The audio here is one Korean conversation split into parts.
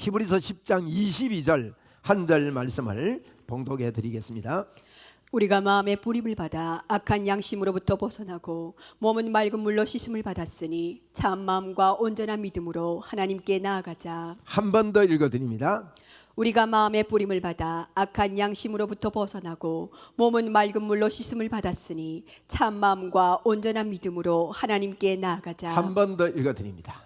히브리서 10장 22절 한 절 말씀을 봉독해 드리겠습니다. 우리가 마음의 뿌림을 받아 악한 양심으로부터 벗어나고 몸은 맑은 물로 씻음을 받았으니 참 마음과 온전한 믿음으로 하나님께 나아가자. 한 번 더 읽어 드립니다. 우리가 마음의 뿌림을 받아 악한 양심으로부터 벗어나고 몸은 맑은 물로 씻음을 받았으니 참 마음과 온전한 믿음으로 하나님께 나아가자. 한 번 더 읽어 드립니다.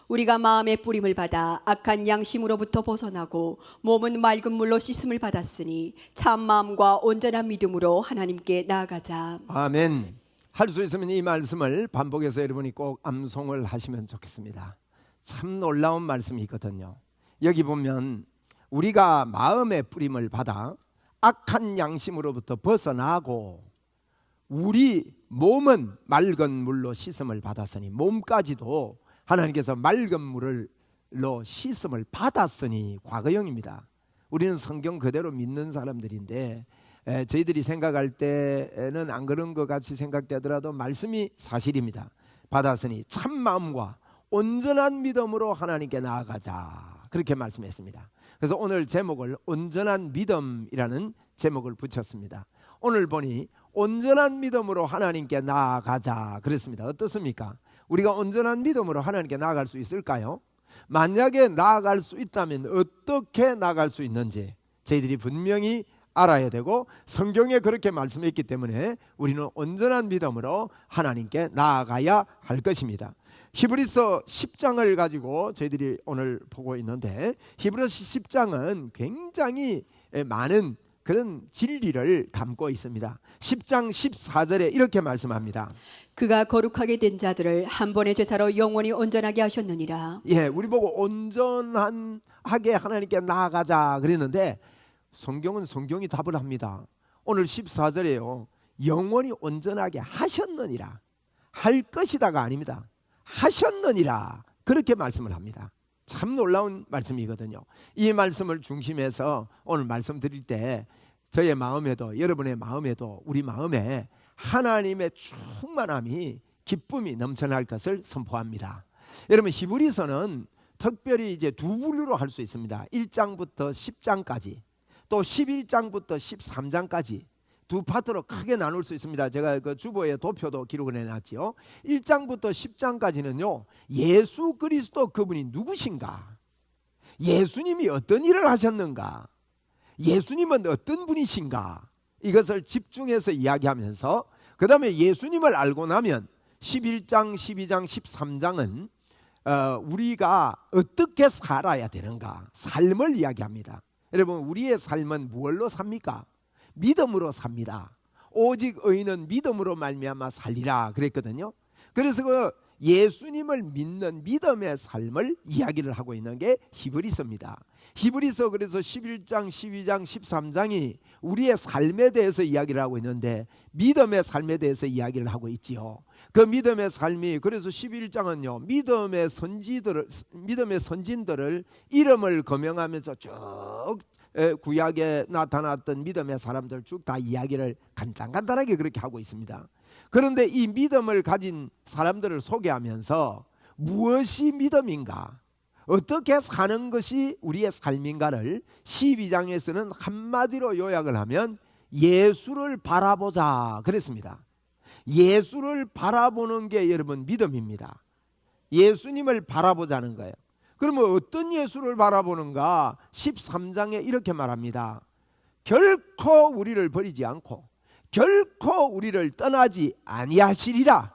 우리가 마음의 뿌림을 받아 악한 양심으로부터 벗어나고 몸은 맑은 물로 씻음을 받았으니 참 마음과 온전한 믿음으로 하나님께 나아가자. 아멘. 할 수 있으면 이 말씀을 반복해서 여러분이 꼭 암송을 하시면 좋겠습니다. 참 놀라운 말씀이 있거든요. 여기 보면 우리가 마음의 뿌림을 받아 악한 양심으로부터 벗어나고 우리 몸은 맑은 물로 씻음을 받았으니, 몸까지도 하나님께서 맑은 물로 씻음을 받았으니 과거형입니다. 우리는 성경 그대로 믿는 사람들인데 저희들이 생각할 때는 안 그런 것 같이 생각되더라도 말씀이 사실입니다. 받았으니 참 마음과 온전한 믿음으로 하나님께 나아가자, 그렇게 말씀했습니다. 그래서 오늘 제목을 온전한 믿음이라는 제목을 붙였습니다. 오늘 보니 온전한 믿음으로 하나님께 나아가자 그랬습니다. 어떻습니까? 우리가 온전한 믿음으로 하나님께 나아갈 수 있을까요? 만약에 나아갈 수 있다면 어떻게 나아갈 수 있는지 저희들이 분명히 알아야 되고, 성경에 그렇게 말씀했기 때문에 우리는 온전한 믿음으로 하나님께 나아가야 할 것입니다. 히브리서 10장을 가지고 저희들이 오늘 보고 있는데, 히브리서 10장은 굉장히 많은 그런 진리를 담고 있습니다. 10장 14절에 이렇게 말씀합니다. 그가 거룩하게 된 자들을 한 번의 제사로 영원히 온전하게 하셨느니라. 예, 우리 보고 온전하게 하나님께 나아가자 그랬는데 성경은 성경이 답을 합니다. 오늘 14절에요. 영원히 온전하게 하셨느니라. 할 것이다가 아닙니다. 하셨느니라. 그렇게 말씀을 합니다. 참 놀라운 말씀이거든요. 이 말씀을 중심해서 오늘 말씀드릴 때 저의 마음에도, 여러분의 마음에도, 우리 마음에 하나님의 충만함이, 기쁨이 넘쳐날 것을 선포합니다. 여러분, 히브리서는 특별히 이제 두 분류로 할 수 있습니다. 1장부터 10장까지, 또 11장부터 13장까지 두 파트로 크게 나눌 수 있습니다. 제가 그 주보에 도표도 기록을 해놨지요. 1장부터 10장까지는요, 예수 그리스도 그분이 누구신가, 예수님이 어떤 일을 하셨는가, 예수님은 어떤 분이신가, 이것을 집중해서 이야기하면서, 그 다음에 예수님을 알고 나면 11장, 12장, 13장은 우리가 어떻게 살아야 되는가, 삶을 이야기합니다. 여러분, 우리의 삶은 무엇로 삽니까? 믿음으로 삽니다. 오직 의인은 믿음으로 말미암아 살리라 그랬거든요. 그래서 그 예수님을 믿는 믿음의 삶을 이야기를 하고 있는 게 히브리서입니다. 히브리서 그래서 11장, 12장, 13장이 우리의 삶에 대해서 이야기를 하고 있는데 믿음의 삶에 대해서 이야기를 하고 있지요. 그 믿음의 삶이, 그래서 11장은요, 믿음의 선진들을 이름을 거명하면서 쭉 구약에 나타났던 믿음의 사람들 쭉 다 이야기를 간단하게 그렇게 하고 있습니다. 그런데 이 믿음을 가진 사람들을 소개하면서 무엇이 믿음인가, 어떻게 사는 것이 우리의 삶인가를 12장에서는 한마디로 요약을 하면 예수를 바라보자 그랬습니다. 예수를 바라보는 게 여러분 믿음입니다. 예수님을 바라보자는 거예요. 그러면 어떤 예수를 바라보는가? 13장에 이렇게 말합니다. 결코 우리를 버리지 않고 결코 우리를 떠나지 아니하시리라.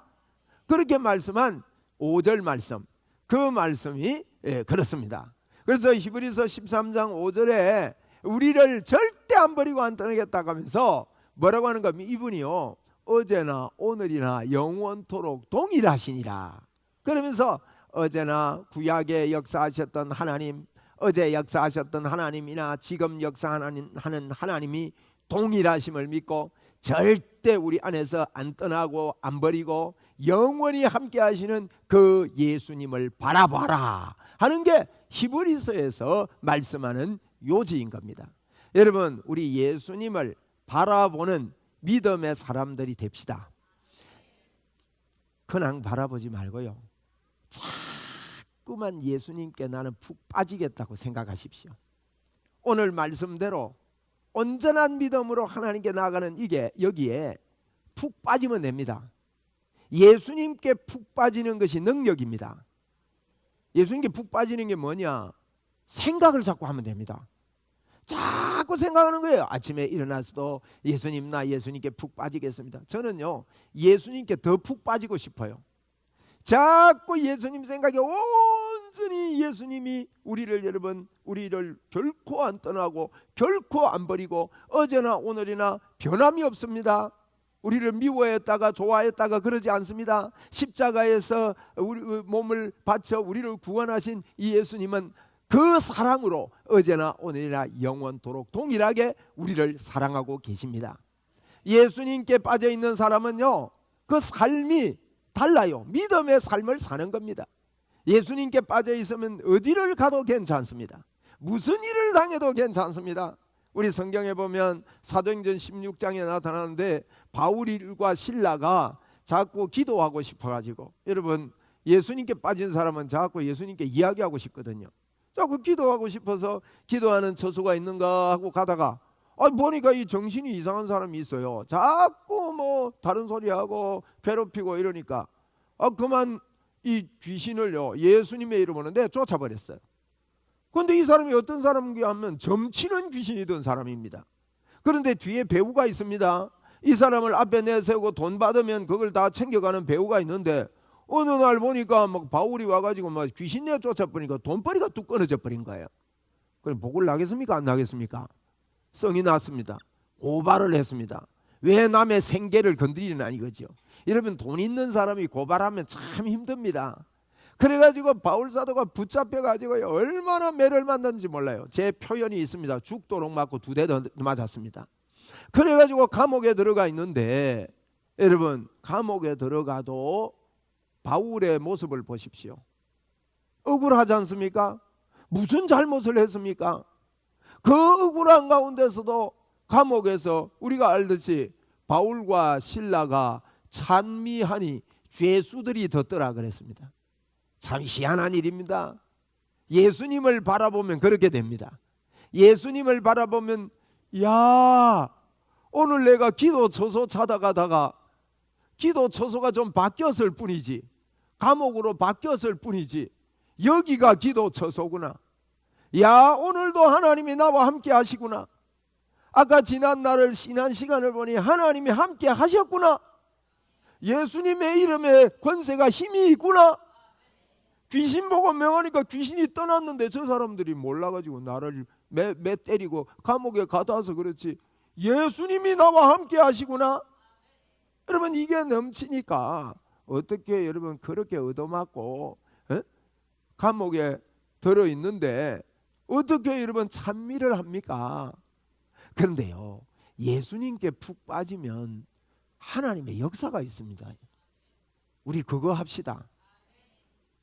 그렇게 말씀한 5절 말씀, 그 말씀이 그렇습니다. 그래서 히브리서 13장 5절에 우리를 절대 안 버리고 안 떠나겠다고 하면서 뭐라고 하는 겁니까? 이분이요, 어제나 오늘이나 영원토록 동일하시니라. 그러면서 어제나 구약에 역사하셨던 하나님, 어제 역사하셨던 하나님이나 지금 역사하는 하나님이 동일하심을 믿고 절대 우리 안에서 안 떠나고 안 버리고 영원히 함께 하시는 그 예수님을 바라봐라 하는 게 히브리서에서 말씀하는 요지인 겁니다. 여러분, 우리 예수님을 바라보는 믿음의 사람들이 됩시다. 그냥 바라보지 말고요, 자꾸만 예수님께 나는 푹 빠지겠다고 생각하십시오. 오늘 말씀대로 온전한 믿음으로 하나님께 나아가는 이게 여기에 푹 빠지면 됩니다. 예수님께 푹 빠지는 것이 능력입니다. 예수님께 푹 빠지는 게 뭐냐? 생각을 자꾸 하면 됩니다. 자꾸 생각하는 거예요. 아침에 일어나서도 예수님, 나 예수님께 푹 빠지겠습니다. 저는요, 예수님께 더 푹 빠지고 싶어요. 자꾸 예수님 생각에 온전히 예수님이 우리를 결코 안 떠나고 결코 안 버리고 어제나 오늘이나 변함이 없습니다. 우리를 미워했다가 좋아했다가 그러지 않습니다. 십자가에서 우리 몸을 바쳐 우리를 구원하신 이 예수님은 그 사랑으로 어제나 오늘이나 영원토록 동일하게 우리를 사랑하고 계십니다. 예수님께 빠져 있는 사람은요, 그 삶이 달라요. 믿음의 삶을 사는 겁니다. 예수님께 빠져 있으면 어디를 가도 괜찮습니다. 무슨 일을 당해도 괜찮습니다. 우리 성경에 보면 사도행전 16장에 나타나는데 바울과 실라가 자꾸 기도하고 싶어가지고, 여러분 예수님께 빠진 사람은 자꾸 예수님께 이야기하고 싶거든요. 자꾸 기도하고 싶어서 기도하는 처소가 있는가 하고 가다가 보니까 이 정신이 이상한 사람이 있어요. 자꾸 뭐 다른 소리하고 괴롭히고 이러니까 그만 이 귀신을요, 예수님의 이름으로 쫓아버렸어요. 그런데 이 사람이 어떤 사람인가 하면 점치는 귀신이던 사람입니다. 그런데 뒤에 배우가 있습니다. 이 사람을 앞에 내세우고 돈 받으면 그걸 다 챙겨가는 배우가 있는데 어느 날 보니까 막 바울이 와가지고 막 귀신 내쫓아버리니까 돈벌이가 뚝 끊어져 버린 거예요. 그럼 복을 나겠습니까? 안 나겠습니까? 성이 났습니다. 고발을 했습니다. 왜 남의 생계를 건드리나 이거죠. 여러분, 돈 있는 사람이 고발하면 참 힘듭니다. 그래가지고 바울 사도가 붙잡혀가지고 얼마나 매를 맞는지 몰라요. 제 표현이 있습니다. 죽도록 맞고 2대 더 맞았습니다. 그래가지고 감옥에 들어가 있는데, 여러분 감옥에 들어가도 바울의 모습을 보십시오. 억울하지 않습니까? 무슨 잘못을 했습니까? 그 억울한 가운데서도 감옥에서 우리가 알듯이 바울과 실라가 찬미하니 죄수들이 덧더라 그랬습니다. 참 희한한 일입니다. 예수님을 바라보면 그렇게 됩니다. 예수님을 바라보면, 야, 오늘 내가 기도 처소 찾아가다가 기도 처소가 좀 바뀌었을 뿐이지, 감옥으로 바뀌었을 뿐이지, 여기가 기도 처소구나. 야, 오늘도 하나님이 나와 함께 하시구나. 아까 지난 날을 지난 시간을 보니 하나님이 함께 하셨구나. 예수님의 이름에 권세가 힘이 있구나. 귀신 보고 명하니까 귀신이 떠났는데 저 사람들이 몰라가지고 나를 매 때리고 감옥에 가둬서 그렇지, 예수님이 나와 함께 하시구나. 여러분, 이게 넘치니까 어떻게 여러분 그렇게 얻어맞고 감옥에 들어있는데 어떻게 여러분 찬미를 합니까? 그런데요, 예수님께 푹 빠지면 하나님의 역사가 있습니다. 우리 그거 합시다.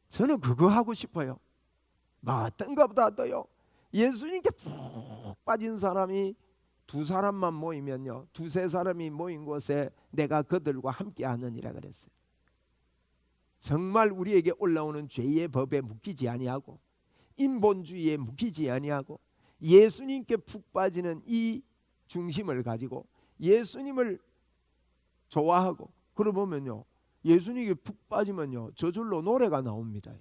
저는 그거 하고 싶어요. 어떤 것보다도요, 예수님께 푹 빠진 사람이 2사람만 모이면요, 2-3사람이 모인 곳에 내가 그들과 함께 하느니라 그랬어요. 정말 우리에게 올라오는 죄의 법에 묶이지 아니하고 인본주의에 묶이지 아니하고 예수님께 푹 빠지는 이 중심을 가지고 예수님을 좋아하고, 그러보면요, 예수님께 푹 빠지면요, 저절로 노래가 나옵니다.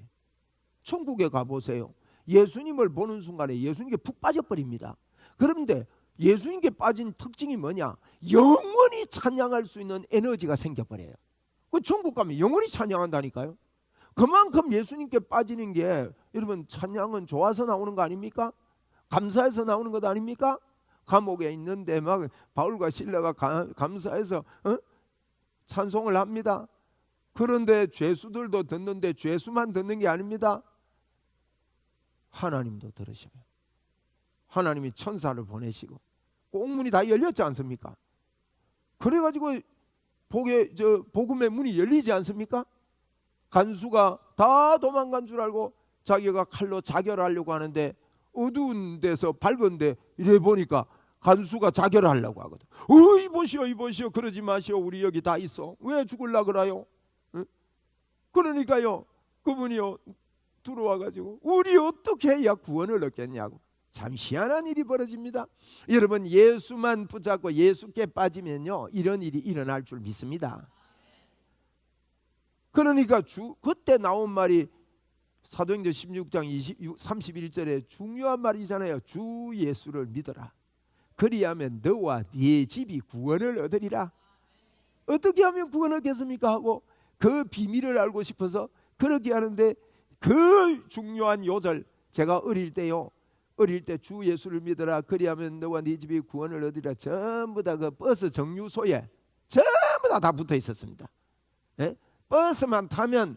천국에 가보세요. 예수님을 보는 순간에 예수님께 푹 빠져버립니다. 그런데 예수님께 빠진 특징이 뭐냐? 영원히 찬양할 수 있는 에너지가 생겨버려요. 그 천국 가면 영원히 찬양한다니까요. 그만큼 예수님께 빠지는 게, 여러분, 찬양은 좋아서 나오는 거 아닙니까? 감사해서 나오는 것 아닙니까? 감옥에 있는데 막 바울과 실라가 감사해서 찬송을 합니다. 그런데 죄수들도 듣는데 죄수만 듣는 게 아닙니다. 하나님도 들으셔요. 하나님이 천사를 보내시고 꽁문이 다 열렸지 않습니까? 그래가지고 복음의 문이 열리지 않습니까? 간수가 다 도망간 줄 알고 자기가 칼로 자결하려고 하는데 어두운 데서 밝은 데 이래 보니까 간수가 자결하려고 하거든. 이보시오 그러지 마시오. 우리 여기 다 있어. 왜 죽을라 그래요? 그러니까요, 그분이요, 들어와가지고 우리 어떻게 해야 구원을 얻겠냐고. 참 희한한 일이 벌어집니다. 여러분, 예수만 붙잡고 예수께 빠지면요, 이런 일이 일어날 줄 믿습니다. 그러니까 그때 나온 말이 사도행전 16장 31절에 중요한 말이잖아요. 주 예수를 믿어라. 그리하면 너와 네 집이 구원을 얻으리라. 어떻게 하면 구원을 얻겠습니까? 하고 그 비밀을 알고 싶어서 그렇게 하는데, 그 중요한 요절, 제가 어릴 때 주 예수를 믿어라. 그리하면 너와 네 집이 구원을 얻으리라. 전부 다 그 버스 정류소에 전부 다 붙어 있었습니다. 예? 버스만 타면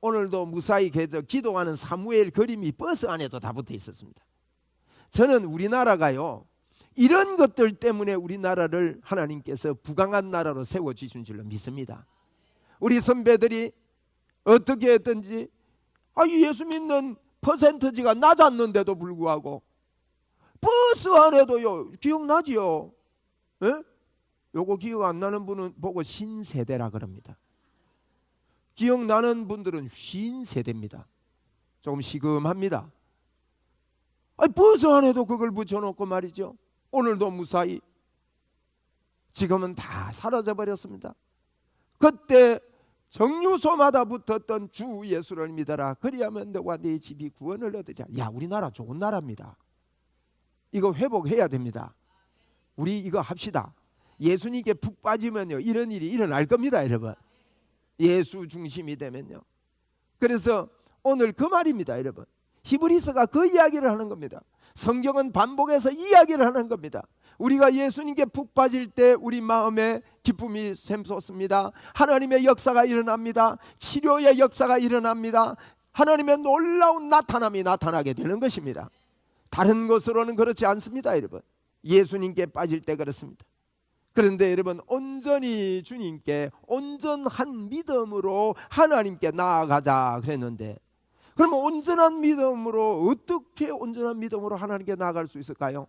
오늘도 무사히 기도하는 사무엘 그림이 버스 안에도 다 붙어 있었습니다. 저는 우리나라가요, 이런 것들 때문에 우리나라를 하나님께서 부강한 나라로 세워주신 줄로 믿습니다. 우리 선배들이 어떻게 했든지 예수 믿는 퍼센트지가 낮았는데도 불구하고 버스 안에도요, 기억나지요? 예? 요거 기억 안 나는 분은 보고 신세대라 그럽니다. 기억나는 분들은 쉰세대입니다. 조금 시금합니다. 버스 안에도 그걸 붙여놓고 말이죠. 오늘도 무사히. 지금은 다 사라져 버렸습니다. 그때 정류소마다 붙었던 주 예수를 믿어라. 그리하면 너와 네 집이 구원을 얻으리라. 야, 우리나라 좋은 나라입니다. 이거 회복해야 됩니다. 우리 이거 합시다. 예수님께 푹 빠지면요, 이런 일이 일어날 겁니다, 여러분. 예수 중심이 되면요. 그래서 오늘 그 말입니다, 여러분. 히브리서가 그 이야기를 하는 겁니다. 성경은 반복해서 이야기를 하는 겁니다. 우리가 예수님께 푹 빠질 때 우리 마음에 기쁨이 샘솟습니다. 하나님의 역사가 일어납니다. 치료의 역사가 일어납니다. 하나님의 놀라운 나타남이 나타나게 되는 것입니다. 다른 것으로는 그렇지 않습니다, 여러분. 예수님께 빠질 때 그렇습니다. 그런데 여러분, 온전히 주님께 온전한 믿음으로 하나님께 나아가자 그랬는데, 그러면 온전한 믿음으로, 어떻게 온전한 믿음으로 하나님께 나아갈 수 있을까요?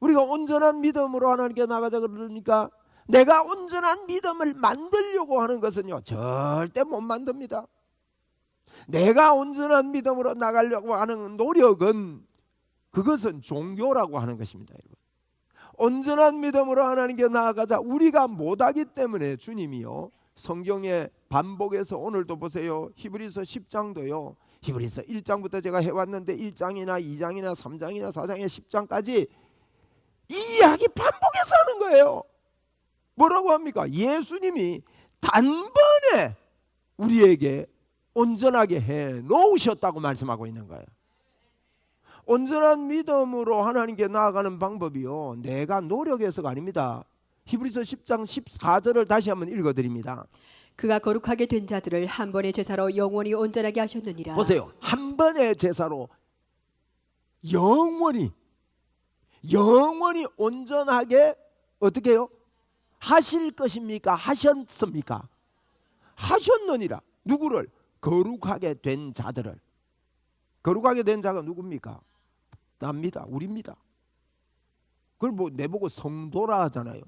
우리가 온전한 믿음으로 하나님께 나가자 그러니까, 내가 온전한 믿음을 만들려고 하는 것은요, 절대 못 만듭니다. 내가 온전한 믿음으로 나가려고 하는 노력은, 그것은 종교라고 하는 것입니다, 여러분. 온전한 믿음으로 하나님께 나아가자. 우리가 못하기 때문에 주님이요, 성경에 반복해서, 오늘도 보세요, 히브리서 10장도요, 히브리서 1장부터 제가 해왔는데 1장이나 2장이나 3장이나 4장이나 10장까지 이 이야기 반복해서 하는 거예요. 뭐라고 합니까? 예수님이 단번에 우리에게 온전하게 해 놓으셨다고 말씀하고 있는 거예요. 온전한 믿음으로 하나님께 나아가는 방법이요, 내가 노력해서가 아닙니다. 히브리서 10장 14절을 다시 한번 읽어드립니다. 그가 거룩하게 된 자들을 한 번의 제사로 영원히 온전하게 하셨느니라. 보세요. 한 번의 제사로 영원히 온전하게 어떻게 해요? 하실 것입니까? 하셨습니까? 하셨느니라. 누구를? 거룩하게 된 자들을. 거룩하게 된 자가 누굽니까? 납니다. 우리입니다. 그걸 뭐 내보고 성도라 하잖아요.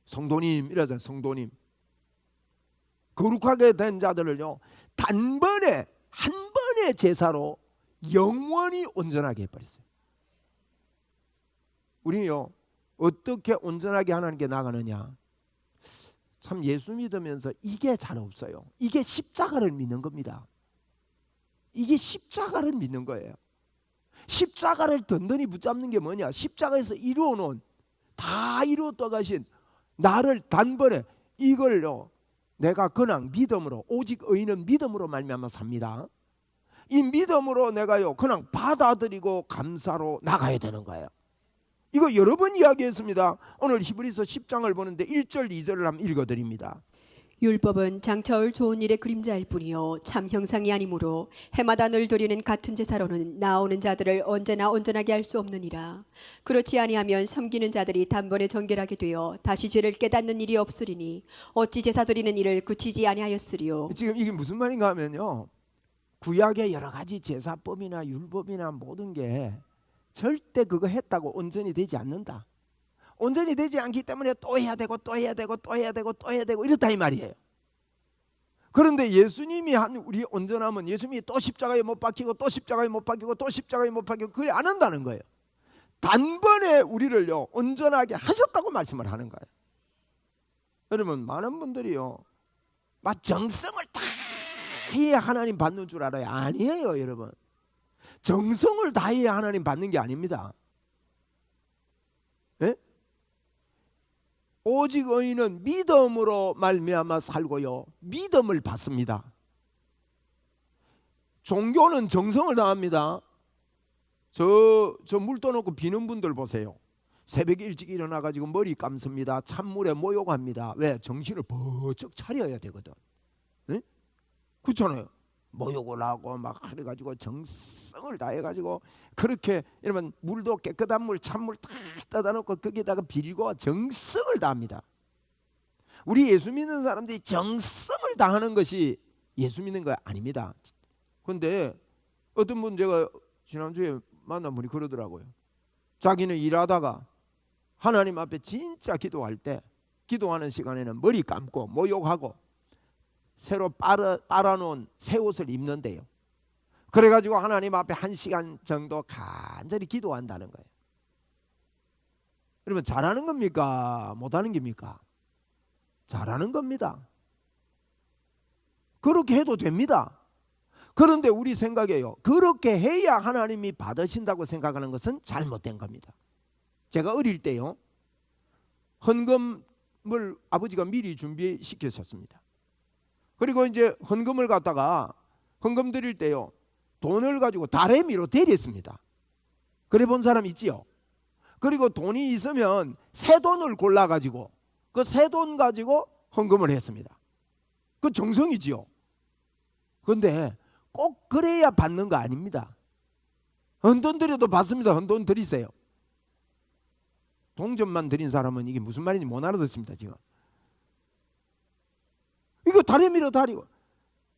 성도님 이러잖아요. 성도님. 거룩하게 된 자들을요, 단번에 한 번의 제사로 영원히 온전하게 해버렸어요. 우리요, 어떻게 온전하게 하나님께 나가느냐? 참 예수 믿으면서 이게 잘 없어요. 이게 십자가를 믿는 겁니다. 이게 십자가를 믿는 거예요. 십자가를 든든히 붙잡는 게 뭐냐? 십자가에서 이루어놓은, 다 이루었다 가신 나를 단번에, 이걸요, 내가 그냥 믿음으로, 오직 의인은 믿음으로 말미암아 삽니다. 이 믿음으로 내가요, 그냥 받아들이고 감사로 나가야 되는 거예요. 이거 여러 번 이야기했습니다. 오늘 히브리서 10장을 보는데 1절 2절을 한번 읽어드립니다. 율법은 장차올 좋은 일의 그림자일 뿐이요 참 형상이 아니므로 해마다 늘 드리는 같은 제사로는 나오는 자들을 언제나 온전하게 할 수 없느니라. 그렇지 아니하면 섬기는 자들이 단번에 정결하게 되어 다시 죄를 깨닫는 일이 없으리니 어찌 제사 드리는 일을 그치지 아니하였으리요. 지금 이게 무슨 말인가 하면요, 구약의 여러 가지 제사법이나 율법이나 모든 게 절대 그거 했다고 온전히 되지 않는다. 온전히 되지 않기 때문에 또 해야 되고 또 해야 되고 또 해야 되고 또 해야 되고 이렇다 이 말이에요. 그런데 예수님이 한 우리 온전함은 예수님이 또 십자가에 못 박히고 또 십자가에 못 박히고 또 십자가에 못 박히고 그래 안 한다는 거예요. 단번에 우리를요 온전하게 하셨다고 말씀을 하는 거예요. 여러분 많은 분들이요 막 정성을 다 해야 하나님 받는 줄 알아요. 아니에요 여러분. 정성을 다해야 하나님 받는 게 아닙니다. 예? 오직 의인은 믿음으로 말미암아 살고요 믿음을 받습니다. 종교는 정성을 다합니다. 저 물 떠놓고 비는 분들 보세요. 새벽에 일찍 일어나가지고 머리 감습니다. 찬물에 모욕합니다. 왜? 정신을 번쩍 차려야 되거든. 네? 그렇잖아요. 모욕을 하고 막 그래가지고 정성을 다해가지고 그렇게 이러면 물도 깨끗한 물 찬물 다 떠다 놓고 거기다가 빌고 정성을 다합니다. 우리 예수 믿는 사람들이 정성을 다하는 것이 예수 믿는 거 아닙니다. 그런데 어떤 분 제가 지난주에 만난 분이 그러더라고요. 자기는 일하다가 하나님 앞에 진짜 기도할 때 기도하는 시간에는 머리 감고 모욕하고 새로 빨아놓은 새 옷을 입는데요. 그래가지고 하나님 앞에 1시간 정도 간절히 기도한다는 거예요. 여러분 잘하는 겁니까? 못하는 겁니까? 잘하는 겁니다. 그렇게 해도 됩니다. 그런데 우리 생각에요 그렇게 해야 하나님이 받으신다고 생각하는 것은 잘못된 겁니다. 제가 어릴 때요 헌금을 아버지가 미리 준비시키셨습니다. 그리고 이제 헌금을 갖다가 헌금 드릴 때요 돈을 가지고 다래미로 데렸습니다. 그래 본 사람 있지요? 그리고 돈이 있으면 새 돈을 골라가지고 그 새 돈 가지고 헌금을 했습니다. 그 정성이지요. 그런데 꼭 그래야 받는 거 아닙니다. 헌돈 드려도 받습니다. 헌돈 드리세요. 동전만 드린 사람은 이게 무슨 말인지 못 알아듣습니다. 지금 이거 다리미로 다리고.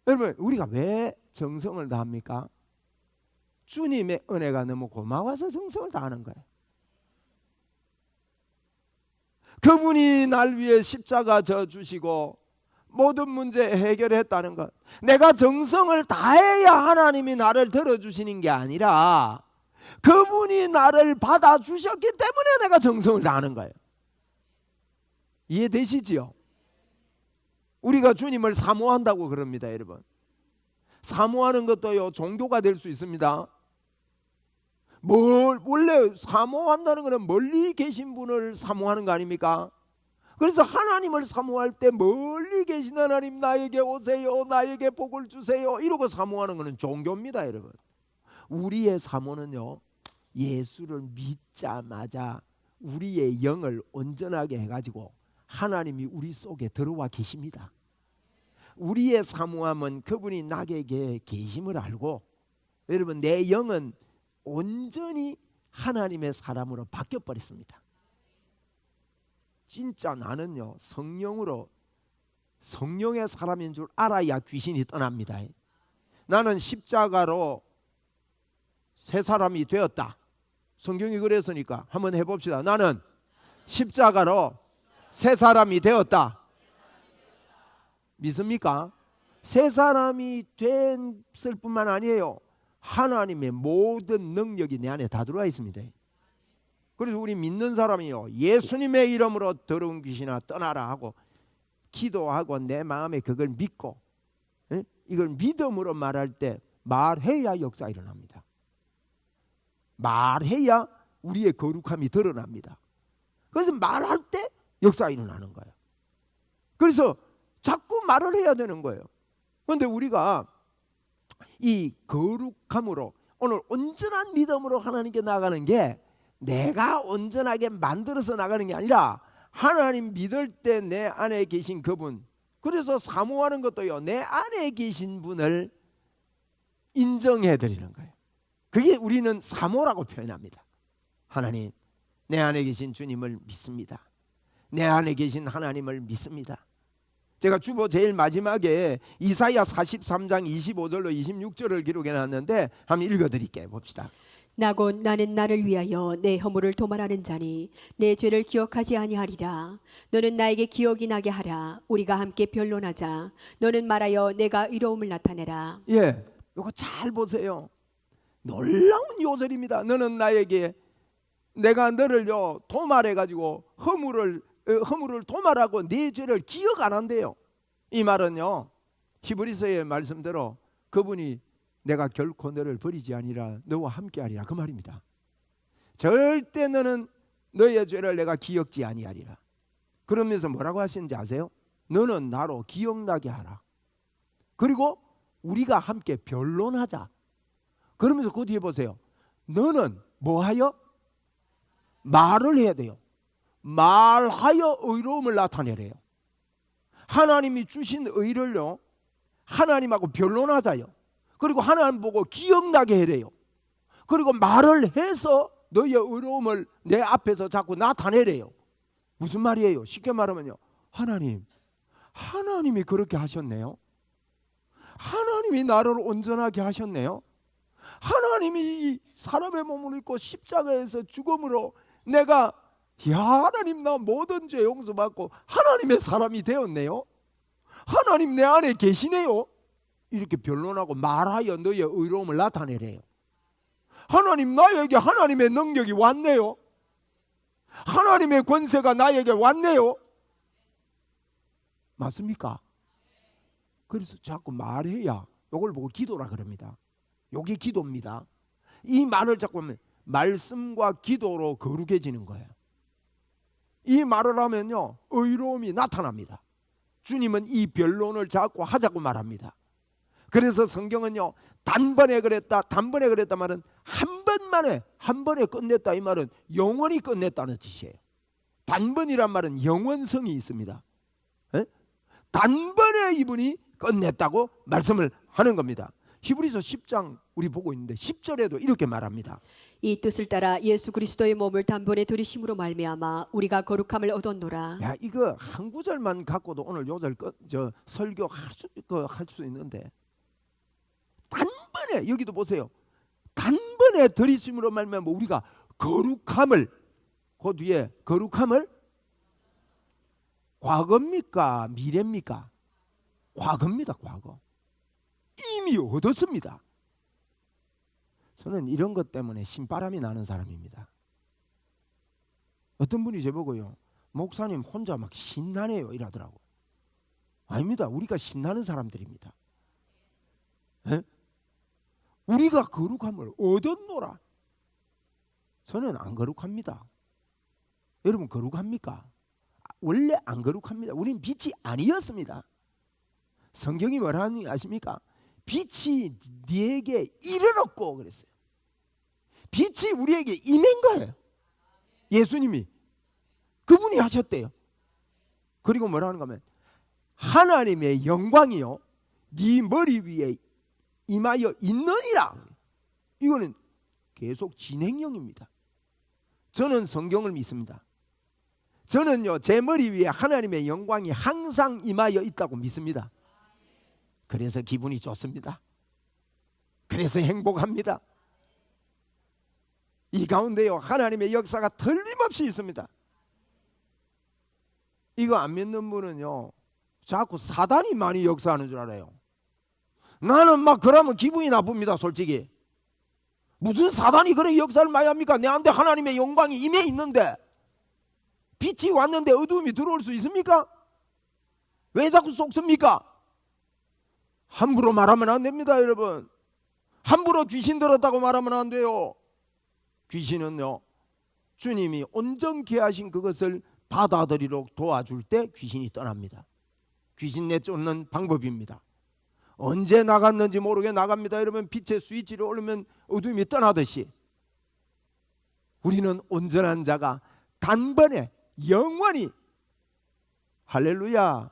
여러분 우리가 왜 정성을 다합니까? 주님의 은혜가 너무 고마워서 정성을 다하는 거예요. 그분이 날 위해 십자가 져 주시고 모든 문제 해결했다는 것. 내가 정성을 다해야 하나님이 나를 들어주시는 게 아니라 그분이 나를 받아주셨기 때문에 내가 정성을 다하는 거예요. 이해되시지요? 우리가 주님을 사모한다고 그럽니다. 여러분 사모하는 것도요 종교가 될 수 있습니다. 원래 사모한다는 것은 멀리 계신 분을 사모하는 거 아닙니까? 그래서 하나님을 사모할 때 멀리 계신 하나님 나에게 오세요, 나에게 복을 주세요 이러고 사모하는 것은 종교입니다. 여러분 우리의 사모는요 예수를 믿자마자 우리의 영을 온전하게 해가지고 하나님이 우리 속에 들어와 계십니다. 우리의 사모함은 그분이 나에게 계심을 알고 여러분 내 영은 온전히 하나님의 사람으로 바뀌어버렸습니다. 진짜 나는요 성령의 사람인 줄 알아야 귀신이 떠납니다. 나는 십자가로 새 사람이 되었다. 성경이 그랬으니까 한번 해봅시다. 나는 십자가로 새 사람이 되었다. 믿습니까? 새 사람이 됐을 뿐만 아니에요. 하나님의 모든 능력이 내 안에 다 들어와 있습니다. 그래서 우리 믿는 사람이요 예수님의 이름으로 더러운 귀신아 떠나라 하고 기도하고 내 마음에 그걸 믿고 이걸 믿음으로 말할 때 말해야 역사 일어납니다. 말해야 우리의 거룩함이 드러납니다. 그래서 말할 때 역사 일어나는 거예요. 그래서 자꾸 말을 해야 되는 거예요. 그런데 우리가 이 거룩함으로 오늘 온전한 믿음으로 하나님께 나가는 게 내가 온전하게 만들어서 나가는 게 아니라 하나님 믿을 때 내 안에 계신 그분, 그래서 사모하는 것도요 내 안에 계신 분을 인정해 드리는 거예요. 그게 우리는 사모라고 표현합니다. 하나님 내 안에 계신 주님을 믿습니다. 내 안에 계신 하나님을 믿습니다. 제가 주보 제일 마지막에 이사야 43장 25절로 26절을 기록해 놨는데 한번 읽어드릴게요. 봅시다. 나곧 나는 나를 위하여 내 허물을 도말하는 자니 내 죄를 기억하지 아니하리라. 너는 나에게 기억이 나게 하라. 우리가 함께 변론하자. 너는 말하여 내가 의로움을 나타내라. 예, 이거 잘 보세요. 놀라운 요절입니다. 너는 나에게 내가 너를요 도말해가지고 허물을 도말하고 네 죄를 기억 안 한대요. 이 말은요 히브리서의 말씀대로 그분이 내가 결코 너를 버리지 아니라 너와 함께하리라 그 말입니다. 절대 너는 너의 죄를 내가 기억지 아니하리라. 그러면서 뭐라고 하시는지 아세요? 너는 나로 기억나게 하라. 그리고 우리가 함께 변론하자. 그러면서 그 뒤에 보세요. 너는 뭐하여? 말을 해야 돼요. 말하여 의로움을 나타내래요. 하나님이 주신 의를요 하나님하고 변론하자요. 그리고 하나님 보고 기억나게 해래요. 그리고 말을 해서 너의 의로움을 내 앞에서 자꾸 나타내래요. 무슨 말이에요? 쉽게 말하면요 하나님이 그렇게 하셨네요. 하나님이 나를 온전하게 하셨네요. 하나님이 이 사람의 몸을 입고 십자가에서 죽음으로 내가 하나님 나 모든 죄 용서받고 하나님의 사람이 되었네요. 하나님 내 안에 계시네요. 이렇게 변론하고 말하여 너의 의로움을 나타내래요. 하나님 나에게 하나님의 능력이 왔네요. 하나님의 권세가 나에게 왔네요. 맞습니까? 그래서 자꾸 말해야 이걸 보고 기도라 그럽니다. 이게 기도입니다. 이 말을 자꾸 하면 말씀과 기도로 거룩해지는 거예요. 이 말을 하면요 의로움이 나타납니다. 주님은 이 변론을 자꾸 하자고 말합니다. 그래서 성경은요 단번에 그랬다 말은 한 번에 끝냈다 이 말은 영원히 끝냈다는 뜻이에요. 단번이란 말은 영원성이 있습니다. 에? 단번에 이분이 끝냈다고 말씀을 하는 겁니다. 히브리서 10장 우리 보고 있는데 10절에도 이렇게 말합니다. 이 뜻을 따라 예수 그리스도의 몸을 단번에 들이심으로 말미암아 우리가 거룩함을 얻었노라. 야, 이거 한 구절만 갖고도 오늘 요절 설교 할 수 있는데 단번에 여기도 보세요. 단번에 들이심으로 말미암아 우리가 거룩함을 그 뒤에 거룩함을 과거입니까? 미래입니까? 과거입니다. 과거. 이미 얻었습니다. 저는 이런 것 때문에 신바람이 나는 사람입니다. 어떤 분이 저보고요 목사님 혼자 막 신나네요 이러더라고. 아닙니다. 우리가 신나는 사람들입니다. 에? 우리가 거룩함을 얻었노라. 저는 안 거룩합니다. 여러분 거룩합니까? 원래 안 거룩합니다. 우린 빛이 아니었습니다. 성경이 뭐라 하는지 아십니까? 빛이 네게 이르렀고 그랬어요. 빛이 우리에게 임한 거예요. 예수님이 그분이 하셨대요. 그리고 뭐라 하는가 하면 하나님의 영광이요 네 머리 위에 임하여 있느니라. 이거는 계속 진행형입니다. 저는 성경을 믿습니다. 저는요 제 머리 위에 하나님의 영광이 항상 임하여 있다고 믿습니다. 그래서 기분이 좋습니다. 그래서 행복합니다. 이 가운데요 하나님의 역사가 틀림없이 있습니다. 이거 안 믿는 분은요 자꾸 사단이 많이 역사하는 줄 알아요. 나는 막 그러면 기분이 나쁩니다. 솔직히 무슨 사단이 그런 역사를 많이 합니까? 내한테 하나님의 영광이 임해 있는데 빛이 왔는데 어두움이 들어올 수 있습니까? 왜 자꾸 속습니까? 함부로 말하면 안 됩니다. 여러분 함부로 귀신 들었다고 말하면 안 돼요. 귀신은요 주님이 온전케 하신 그것을 받아들이도록 도와줄 때 귀신이 떠납니다. 귀신 내쫓는 방법입니다. 언제 나갔는지 모르게 나갑니다. 여러분 빛의 스위치를 올리면 어둠이 떠나듯이 우리는 온전한 자가 단번에 영원히 할렐루야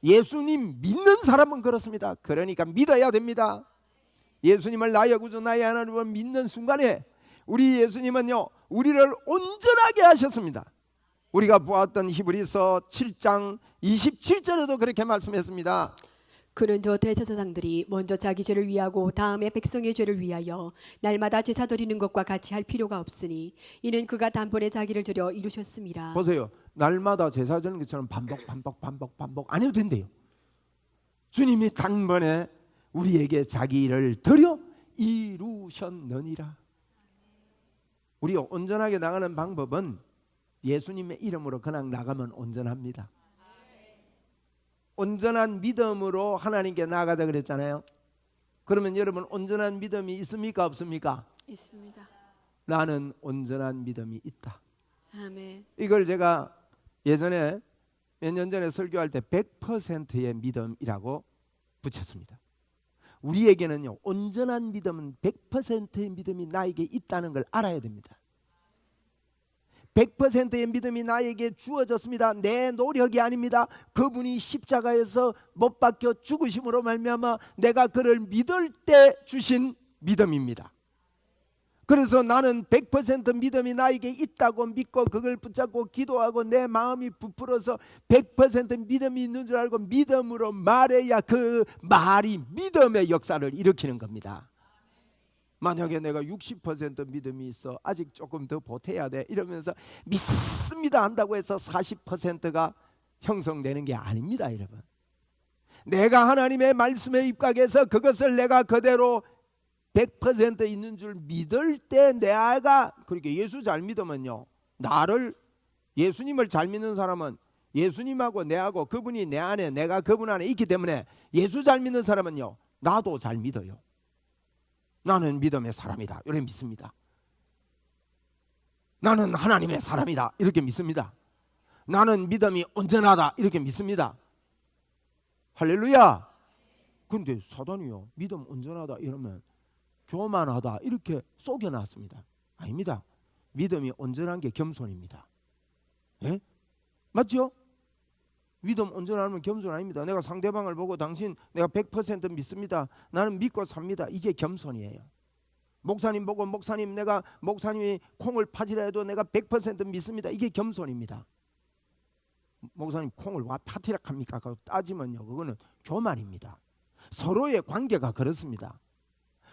예수님 믿는 사람은 그렇습니다. 그러니까 믿어야 됩니다. 예수님을 나의 구주 나의 하나님을 믿는 순간에 우리 예수님은요 우리를 온전하게 하셨습니다. 우리가 보았던 히브리서 7장 27절에도 그렇게 말씀했습니다. 그는 저 대제사장들이 먼저 자기 죄를 위하고 다음에 백성의 죄를 위하여 날마다 제사 드리는 것과 같이 할 필요가 없으니 이는 그가 단번에 자기를 들여 이루셨습니다. 보세요. 날마다 제사 드리는 것처럼 반복 안 해도 된대요. 주님이 단번에 우리에게 자기를 드려 이루셨느니라. 우리 온전하게 나가는 방법은 예수님의 이름으로 그냥 나가면 온전합니다. 온전한 믿음으로 하나님께 나가자 그랬잖아요. 그러면 여러분 온전한 믿음이 있습니까 없습니까? 있습니다. 나는 온전한 믿음이 있다. 아멘. 이걸 제가 예전에 몇 년 전에 설교할 때 100%의 믿음이라고 붙였습니다. 우리에게는요 온전한 믿음은 100%의 믿음이 나에게 있다는 걸 알아야 됩니다. 100%의 믿음이 나에게 주어졌습니다. 내 노력이 아닙니다. 그분이 십자가에서 못 박혀 죽으심으로 말미암아 내가 그를 믿을 때 주신 믿음입니다. 그래서 나는 100% 믿음이 나에게 있다고 믿고 그걸 붙잡고 기도하고 내 마음이 부풀어서 100% 믿음이 있는 줄 알고 믿음으로 말해야 그 말이 믿음의 역사를 일으키는 겁니다. 만약에 내가 60% 믿음이 있어 아직 조금 더 보태야 돼 이러면서 믿습니다 한다고 해서 40%가 형성되는 게 아닙니다. 여러분, 내가 하나님의 말씀에 입각해서 그것을 내가 그대로 100% 있는 줄 믿을 때 내가 그렇게 예수 잘 믿으면요, 나를 예수님을 잘 믿는 사람은 예수님하고 내하고 그분이 내 안에 내가 그분 안에 있기 때문에 예수 잘 믿는 사람은요 나도 잘 믿어요. 나는 믿음의 사람이다 이렇게 믿습니다. 나는 하나님의 사람이다 이렇게 믿습니다. 나는 믿음이 온전하다 이렇게 믿습니다. 할렐루야. 근데 사단이요 믿음 온전하다 이러면 교만하다 이렇게 속여놨습니다. 아닙니다. 믿음이 온전한 게 겸손입니다. 예? 맞죠? 믿음 온전하면 겸손 아닙니다. 내가 상대방을 보고 당신 내가 100% 믿습니다. 나는 믿고 삽니다. 이게 겸손이에요. 목사님 보고 목사님 내가 목사님이 콩을 파지라 해도 내가 100% 믿습니다. 이게 겸손입니다. 목사님 콩을 와 파티라 합니까? 따지면요 그거는 교만입니다. 서로의 관계가 그렇습니다.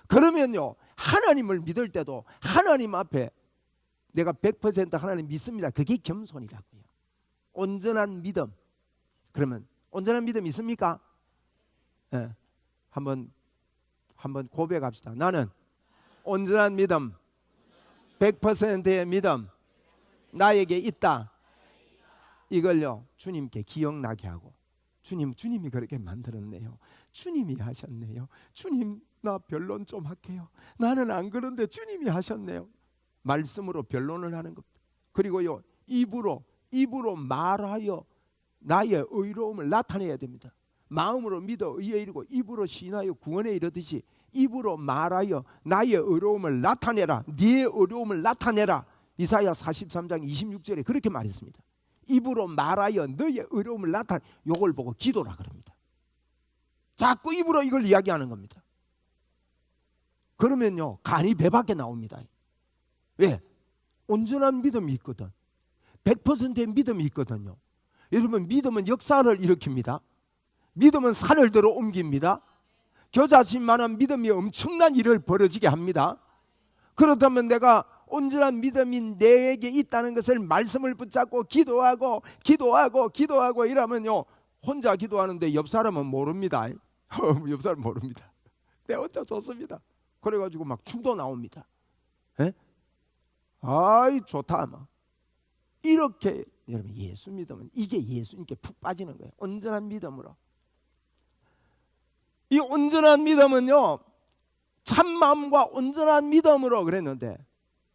그러면요 하나님을 믿을 때도 하나님 앞에 내가 100% 하나님 믿습니다. 그게 겸손이라고요. 온전한 믿음. 그러면 온전한 믿음 있습니까? 네. 한번 고백합시다. 나는 온전한 믿음 100%의 믿음 나에게 있다. 이걸요 주님께 기억나게 하고 주님이 그렇게 만들었네요. 주님이 하셨네요. 주님 나 변론 좀 할게요. 나는 안 그런데 주님이 하셨네요. 말씀으로 변론을 하는 겁니다. 그리고요 입으로 말하여 나의 의로움을 나타내야 됩니다. 마음으로 믿어 의에 이르고 입으로 신하여 구원에 이르듯이 입으로 말하여 나의 의로움을 나타내라. 네 의로움을 나타내라. 이사야 43장 26절에 그렇게 말했습니다. 입으로 말하여 너의 의로움을 나타내. 요걸 보고 기도라 그럽니다. 자꾸 입으로 이걸 이야기하는 겁니다. 그러면요 간이 배 밖에 나옵니다. 왜? 온전한 믿음이 있거든. 100%의 믿음이 있거든요. 여러분 믿음은 역사를 일으킵니다. 믿음은 산을 들어 옮깁니다. 겨자씨만한 믿음이 엄청난 일을 벌어지게 합니다. 그렇다면 내가 온전한 믿음이 내게 있다는 것을 말씀을 붙잡고 기도하고 이러면요 혼자 기도하는데 옆 사람은 모릅니다. 옆 사람 모릅니다. 내 혼자 좋습니다. 그래가지고 막 춤도 나옵니다. 에? 아이 좋다 막 이렇게. 여러분 예수 믿으면 이게 예수님께 푹 빠지는 거예요. 온전한 믿음으로. 이 온전한 믿음은요 참마음과 온전한 믿음으로 그랬는데,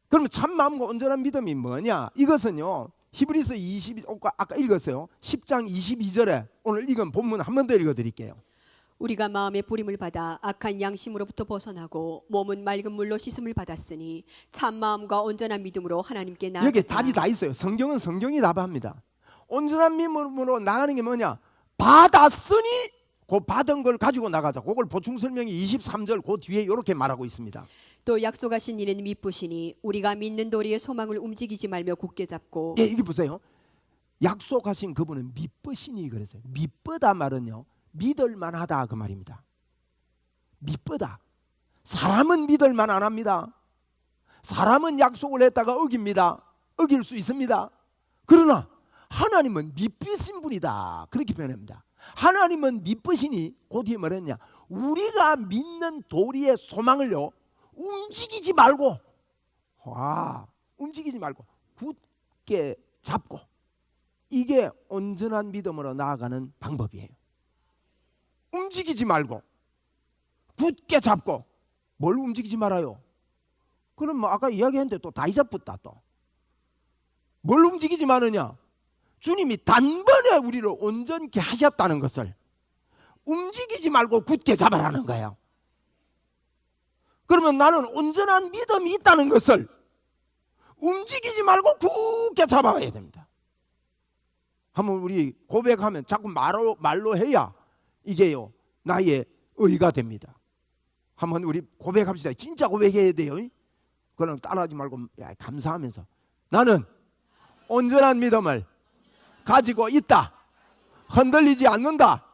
그러면 참마음과 온전한 믿음이 뭐냐? 이것은요 히브리서 22 아까 읽었어요. 10장 22절에 오늘 읽은 본문 한 번 더 읽어드릴게요. 우리가 마음의 뿌림을 받아 악한 양심으로부터 벗어나고 몸은 맑은 물로 씻음을 받았으니 참 마음과 온전한 믿음으로 하나님께 나아가자. 여기 답이 다 있어요. 성경은 성경이 답합니다. 온전한 믿음으로 나가는 게 뭐냐? 받았으니 그 받은 걸 가지고 나가자. 그걸 보충 설명이 23절 그 뒤에 이렇게 말하고 있습니다. 또 약속하신 이는 미쁘시니 우리가 믿는 도리의 소망을 움직이지 말며 굳게 잡고. 예, 이게 보세요. 약속하신 그분은 미쁘시니 그랬어요. 미쁘다 말은요 믿을 만하다 그 말입니다. 미쁘다. 사람은 믿을 만 안 합니다. 사람은 약속을 했다가 어깁니다. 어길 수 있습니다. 그러나 하나님은 미쁘신 분이다. 그렇게 표현합니다. 하나님은 미쁘시니 그 뒤에 뭐랬냐? 우리가 믿는 도리의 소망을요, 움직이지 말고, 움직이지 말고 굳게 잡고, 이게 온전한 믿음으로 나아가는 방법이에요. 움직이지 말고 굳게 잡고. 뭘 움직이지 말아요? 그럼 뭐 아까 이야기했는데 또 다 잊어붙다. 또 뭘 움직이지 마느냐? 주님이 단번에 우리를 온전케 하셨다는 것을 움직이지 말고 굳게 잡아라는 거예요. 그러면 나는 온전한 믿음이 있다는 것을 움직이지 말고 굳게 잡아야 됩니다. 한번 우리 고백하면 자꾸 말로 해야 이게요, 나의 의가 됩니다. 한번 우리 고백합시다. 진짜 고백해야 돼요. 그냥 따라하지 말고 감사하면서, 나는 온전한 믿음을 가지고 있다. 흔들리지 않는다.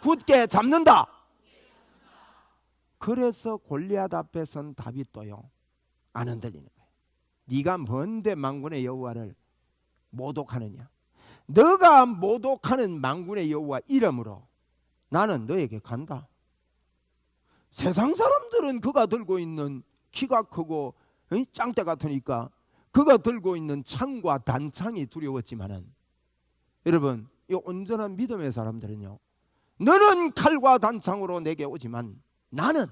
굳게 잡는다. 그래서 골리앗 앞에 선 다윗도요, 안 흔들리는 거예요. 네가 뭔데 만군의 여호와를 모독하느냐? 너가 모독하는 만군의 여호와 이름으로 나는 너에게 간다. 세상 사람들은 그가 들고 있는, 키가 크고 짱대 같으니까 그가 들고 있는 창과 단창이 두려웠지만은, 여러분, 이 온전한 믿음의 사람들은요, 너는 칼과 단창으로 내게 오지만 나는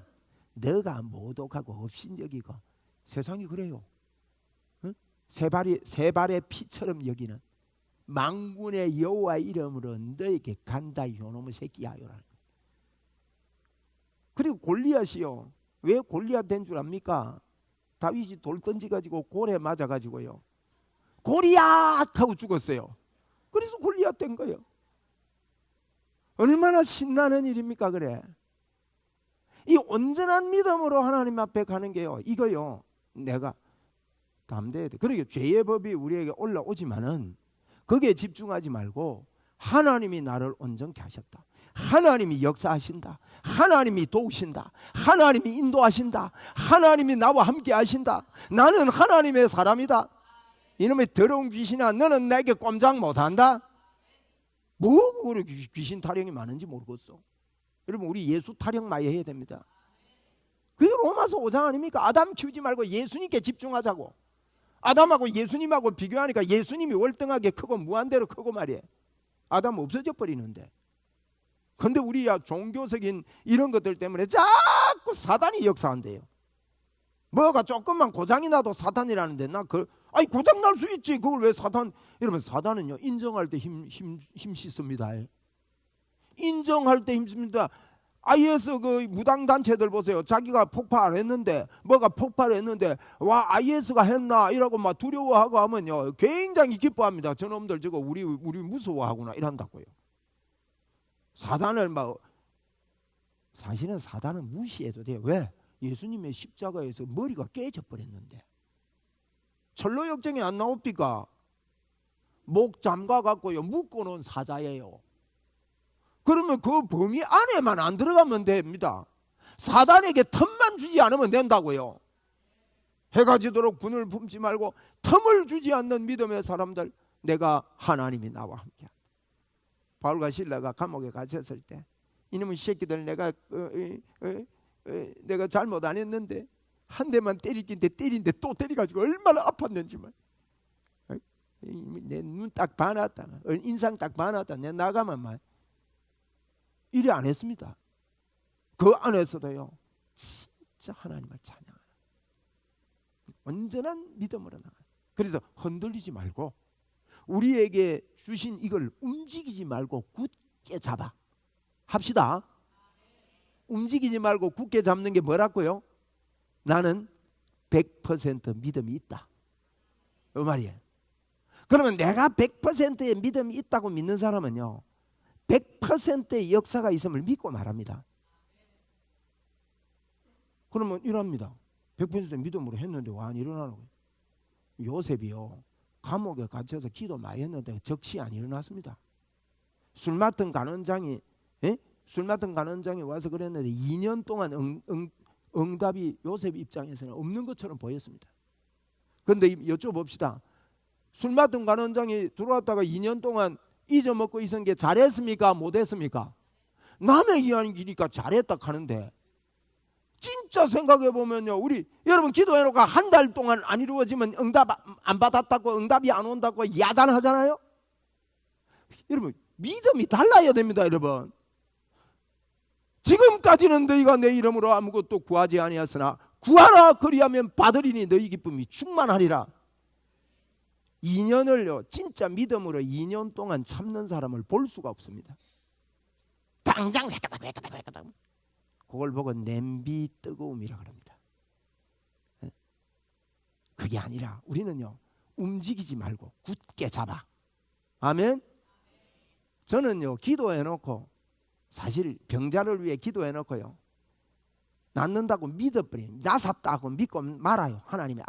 너가 모독하고 업신여기고, 세상이 그래요. 세 발의 피처럼 여기는 만군의 여호와 이름으로 너에게 간다, 요놈의 새끼야. 그리고 골리앗이요, 왜 골리앗 된 줄 압니까? 다윗이 돌 던지가지고 골에 맞아가지고요, 골리앗 하고 죽었어요. 그래서 골리앗 된 거예요. 얼마나 신나는 일입니까? 그래, 이 온전한 믿음으로 하나님 앞에 가는 게요, 이거요, 내가 담대해야 돼. 그러니까 죄의 법이 우리에게 올라오지만은 거기에 집중하지 말고 하나님이 나를 온전케 하셨다. 하나님이 역사하신다. 하나님이 도우신다. 하나님이 인도하신다. 하나님이 나와 함께 하신다. 나는 하나님의 사람이다. 이놈의 더러운 귀신아, 너는 내게 꼼짝 못한다. 뭐 그렇게 귀신 타령이 많은지 모르겠어. 여러분, 우리 예수 타령 많이 해야 됩니다. 그게 로마서 5장 아닙니까? 아담 키우지 말고 예수님께 집중하자고. 아담하고 예수님하고 비교하니까 예수님이 월등하게 크고 무한대로 크고 말이에요. 아담 없어져 버리는데. 근데 우리야 종교적인 이런 것들 때문에 자꾸 사단이 역사한대요. 뭐가 조금만 고장이 나도 사탄이라는데, 아니 고장 날 수 있지, 그걸 왜 사탄? 여러분, 사단은요, 인정할 때 힘 씻습니다. 인정할 때 힘씁니다. IS 그 무당단체들 보세요. 자기가 폭발했는데, 뭐가 폭발했는데, 와 IS가 했나 이라고 막 두려워하고 하면요, 굉장히 기뻐합니다. 저놈들 저거 우리 무서워하구나 이런다고요. 사단을 사실은 사단은 무시해도 돼요. 왜? 예수님의 십자가에서 머리가 깨져 버렸는데 철로 역정이 안 나옵니까? 목 잠가 갖고요 묶어놓은 사자예요. 그러면 그 범위 안에만 안 들어가면 됩니다. 사단에게 틈만 주지 않으면 된다고요. 해가 지도록 분을 품지 말고 틈을 주지 않는 믿음의 사람들, 내가 하나님이 나와 함께한다. 바울과 실라가 감옥에 갇혔을 때, 이놈의 새끼들 내가 잘못 안 했는데 한 대만 때리는데 또 때려가지고 얼마나 아팠는지만, 내 눈 딱 반았다, 인상 딱 반았다, 내 나가면 막 이래 안 했습니다. 그 안에서도요, 진짜 하나님을 찬양하는 온전한 믿음으로 나가. 그래서 흔들리지 말고 우리에게 주신 이걸 움직이지 말고 굳게 잡아 합시다. 움직이지 말고 굳게 잡는 게 뭐라고요? 나는 100% 믿음이 있다, 그 말이에요. 그러면 내가 100%의 믿음이 있다고 믿는 사람은요, 100%의 역사가 있음을 믿고 말합니다. 그러면 이럽니다. 100% 믿음으로 했는데 와 안 일어나는 거예요. 요셉이요, 감옥에 갇혀서 기도 많이 했는데 적시 안 일어났습니다. 술 맡은 간원장이 예? 술 맡은 간원장이 와서 그랬는데 2년 동안 응답이 요셉 입장에서는 없는 것처럼 보였습니다. 그런데 여쭤봅시다. 술 맡은 간원장이 들어왔다가 2년 동안 잊어먹고 있은 게 잘했습니까? 못했습니까? 남의 이야기니까 잘했다 하는데 진짜 생각해 보면요, 우리 여러분 기도해놓고 한 달 동안 안 이루어지면 응답 안 받았다고, 응답이 안 온다고 야단하잖아요. 여러분 믿음이 달라야 됩니다. 여러분 지금까지는 너희가 내 이름으로 아무것도 구하지 아니하였으나 구하라 그리하면 받으리니 너희 기쁨이 충만하리라. 2년을요 진짜 믿음으로 2년 동안 참는 사람을 볼 수가 없습니다. 당장 회까닥 그걸 보고 냄비 뜨거움이라 그럽니다. 그게 아니라 우리는요 움직이지 말고 굳게 잡아. 아멘. 저는요 기도해놓고 사실 병자를 위해 기도해놓고요 낫는다고 믿어버려요. 나섰다고 믿고 말아요. 하나님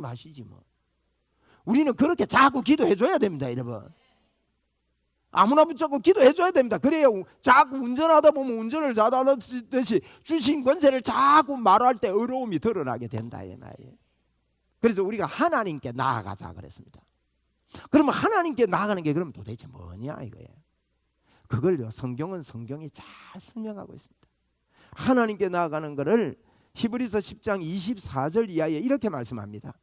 아시지 뭐. 우리는 그렇게 자꾸 기도해줘야 됩니다. 여러분 아무나 붙잡고 기도해줘야 됩니다. 그래야 자꾸 운전하다 보면 운전을 잘하듯이 주신 권세를 자꾸 말할 때 어려움이 드러나게 된다 이 말이에요. 그래서 우리가 하나님께 나아가자 그랬습니다. 그러면 하나님께 나아가는 게 그럼 도대체 뭐냐 이거예요. 그걸요 성경이 잘 설명하고 있습니다. 하나님께 나아가는 것을 히브리서 10장 24절 이하에 이렇게 말씀합니다.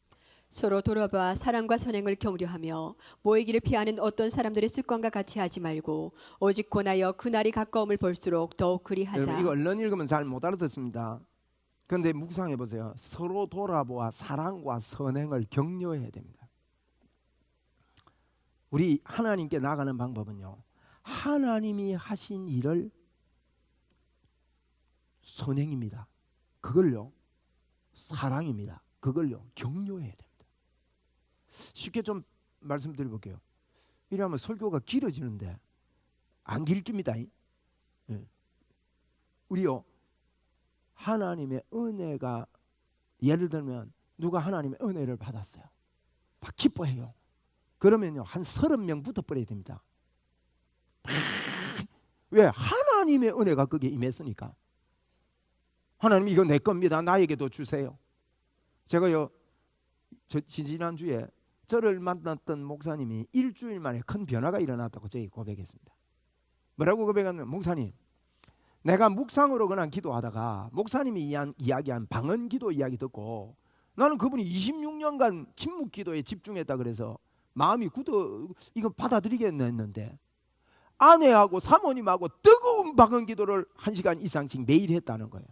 서로 돌아봐 사랑과 선행을 격려하며 모이기를 피하는 어떤 사람들의 습관과 같이 하지 말고 오직 권하여 그날이 가까움을 볼수록 더욱 그리하자. 여러분 이거 얼른 읽으면 잘 못 알아듣습니다. 그런데 묵상해 보세요. 서로 돌아보아 사랑과 선행을 격려해야 됩니다. 우리 하나님께 나가는 방법은요 하나님이 하신 일을 선행입니다. 그걸요 사랑입니다. 그걸요 격려해야 됩니다. 쉽게 좀 말씀드려볼게요. 이러면 설교가 길어지는데 안 길깁니다. 우리요 하나님의 은혜가 예를 들면 누가 하나님의 은혜를 받았어요. 막 기뻐해요. 그러면요 한 30명 붙어버려야 됩니다. 왜? 하나님의 은혜가 거기에 임했으니까. 하나님 이거 내 겁니다. 나에게도 주세요. 제가요 지난주에 저를 만났던 목사님이 일주일 만에 큰 변화가 일어났다고 저에게 고백했습니다. 뭐라고 고백하냐면 목사님 내가 묵상으로 그냥 기도하다가 목사님이 이야기한 방언 기도 이야기 듣고 나는 그분이 26년간 침묵 기도에 집중했다 그래서 마음이 굳어 이거 받아들이겠네 했는데 아내하고 사모님하고 뜨거운 방언 기도를 1시간 이상씩 매일 했다는 거예요.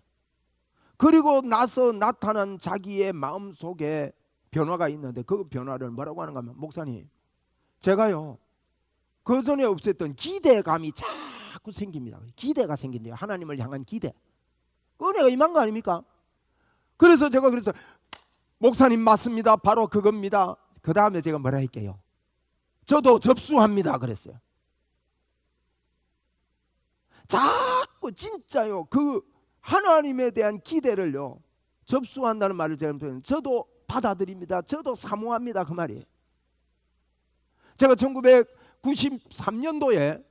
그리고 나서 나타난 자기의 마음속에 변화가 있는데 그 변화를 뭐라고 하는가 하면 목사님 제가요 그 전에 없었던 기대감이 자꾸 생깁니다. 기대가 생긴대요. 하나님을 향한 기대. 은혜가 임한 거 아닙니까? 그래서 제가 그래서 목사님 맞습니다. 바로 그겁니다. 그 다음에 제가 뭐라 할게요. 저도 접수합니다 그랬어요. 자꾸 진짜요 그 하나님에 대한 기대를요 접수한다는 말을 제가 저도 받아들입니다. 저도 사모합니다 그 말이에요. 제가 1993년도에